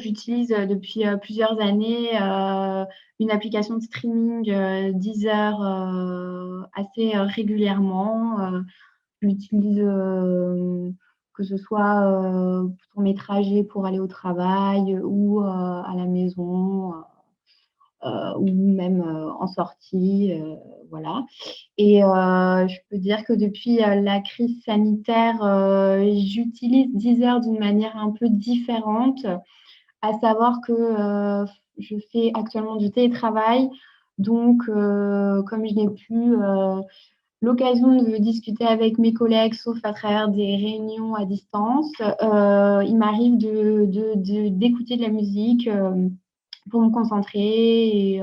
J'utilise, depuis, plusieurs années, une application de streaming, Deezer, assez, régulièrement. Je l'utilise, que ce soit, pour mes trajets pour aller au travail ou, à la maison, ou même, en sortie, voilà. Et je peux dire que depuis, la crise sanitaire, j'utilise Deezer d'une manière un peu différente. À savoir que je fais actuellement du télétravail, donc comme je n'ai plus l'occasion de discuter avec mes collègues, sauf à travers des réunions à distance, il m'arrive d'écouter de la musique pour me concentrer et,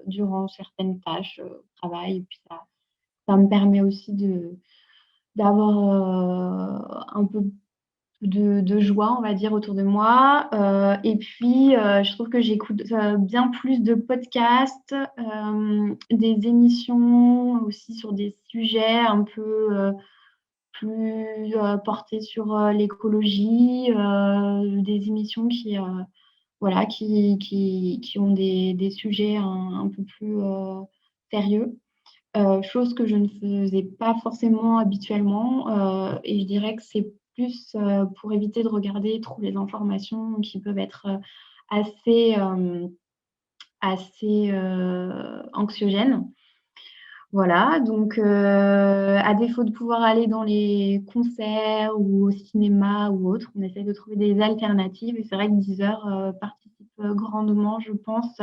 durant certaines tâches au travail. Et puis ça me permet aussi d'avoir un peu de joie, on va dire, autour de moi. Et puis, je trouve que j'écoute bien plus de podcasts, des émissions aussi sur des sujets un peu plus portés sur l'écologie, des émissions qui, voilà, qui ont des sujets un peu plus sérieux. Chose que je ne faisais pas forcément habituellement, et je dirais que c'est plus, pour éviter de regarder trop les informations qui peuvent être, assez, anxiogènes. Voilà, donc à défaut de pouvoir aller dans les concerts ou au cinéma ou autre, on essaye de trouver des alternatives et c'est vrai que Deezer, participe, grandement, je pense,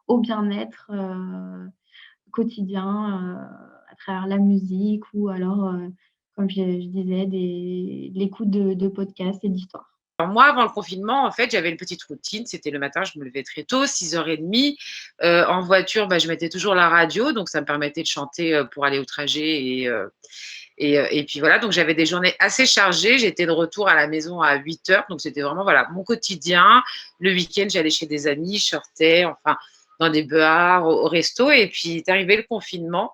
au bien-être, quotidien, à travers la musique ou alors, comme je disais, l'écoute de podcasts et d'histoires. Alors moi, avant le confinement, en fait, j'avais une petite routine. C'était le matin, je me levais très tôt, 6h30. En voiture, bah, je mettais toujours la radio, donc ça me permettait de chanter pour aller au trajet. Et puis voilà, donc j'avais des journées assez chargées. J'étais de retour à la maison à 8h, donc c'était vraiment voilà, mon quotidien. Le week-end, j'allais chez des amis, je sortais, enfin, dans des bars, au resto. Et puis est arrivé le confinement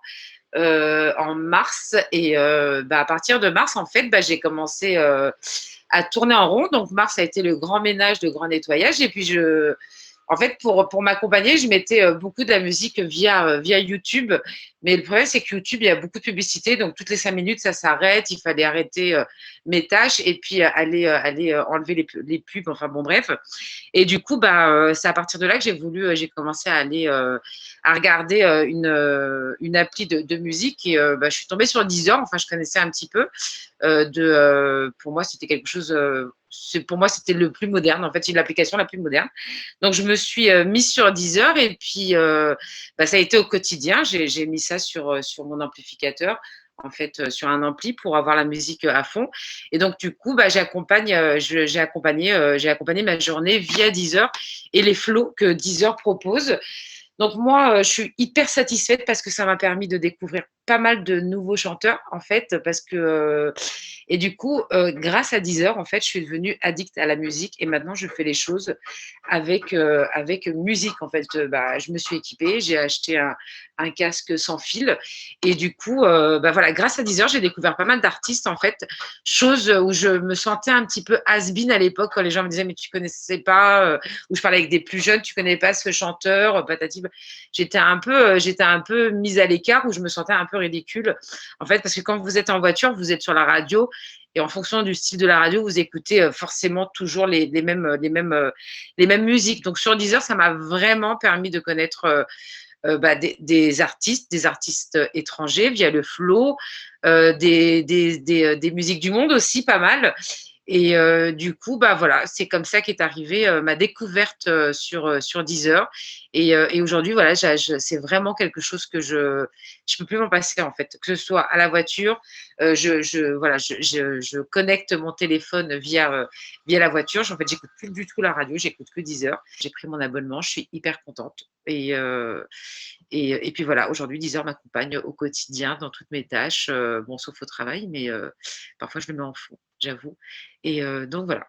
en mars. Et bah, à partir de mars, en fait, bah, j'ai commencé à tourner en rond. Donc mars a été le grand ménage, le grand nettoyage. Et puis en fait, pour m'accompagner, je mettais beaucoup de la musique via YouTube. Mais le problème, c'est que YouTube, il y a beaucoup de publicité. Donc, toutes les 5 minutes, ça s'arrête. Il fallait arrêter mes tâches et puis aller enlever les pubs. Enfin, bon, bref. Et du coup, bah, c'est à partir de là que j'ai commencé à aller à regarder une appli de musique. Et bah, je suis tombée sur Deezer. Enfin, je connaissais un petit peu. Pour moi, c'était quelque chose. Pour moi, c'était le plus moderne. En fait, c'est l'application la plus moderne. Donc, je me suis mise sur Deezer et puis bah, ça a été au quotidien. J'ai mis ça sur mon amplificateur, en fait, sur un ampli pour avoir la musique à fond. Et donc, du coup, bah, j'ai accompagné ma journée via Deezer et les flows que Deezer propose. Donc moi, je suis hyper satisfaite parce que ça m'a permis de découvrir pas mal de nouveaux chanteurs en fait, parce que et du coup, grâce à Deezer, en fait, je suis devenue addict à la musique et maintenant je fais les choses avec musique en fait. Bah, je me suis équipée, j'ai acheté un casque sans fil et du coup, bah voilà, grâce à Deezer, j'ai découvert pas mal d'artistes en fait, chose où je me sentais un petit peu has-been à l'époque quand les gens me disaient mais tu connaissais pas, où je parlais avec des plus jeunes, tu connais pas ce chanteur, patati. J'étais un peu mise à l'écart où je me sentais un peu ridicule en fait parce que quand vous êtes en voiture, vous êtes sur la radio et en fonction du style de la radio, vous écoutez forcément toujours les mêmes musiques. Donc sur Deezer, ça m'a vraiment permis de connaître bah, des artistes étrangers via le flow, des musiques du monde aussi pas mal. Et du coup, bah voilà, c'est comme ça qu'est arrivée ma découverte sur Deezer. Et aujourd'hui, voilà, c'est vraiment quelque chose que je peux plus m'en passer en fait, que ce soit à la voiture, voilà, je connecte mon téléphone via la voiture. En fait, j'écoute plus du tout la radio, j'écoute que Deezer. J'ai pris mon abonnement, je suis hyper contente. Et puis voilà, aujourd'hui, Deezer m'accompagne au quotidien dans toutes mes tâches, bon, sauf au travail, mais parfois je le mets en fond, j'avoue. Et donc voilà.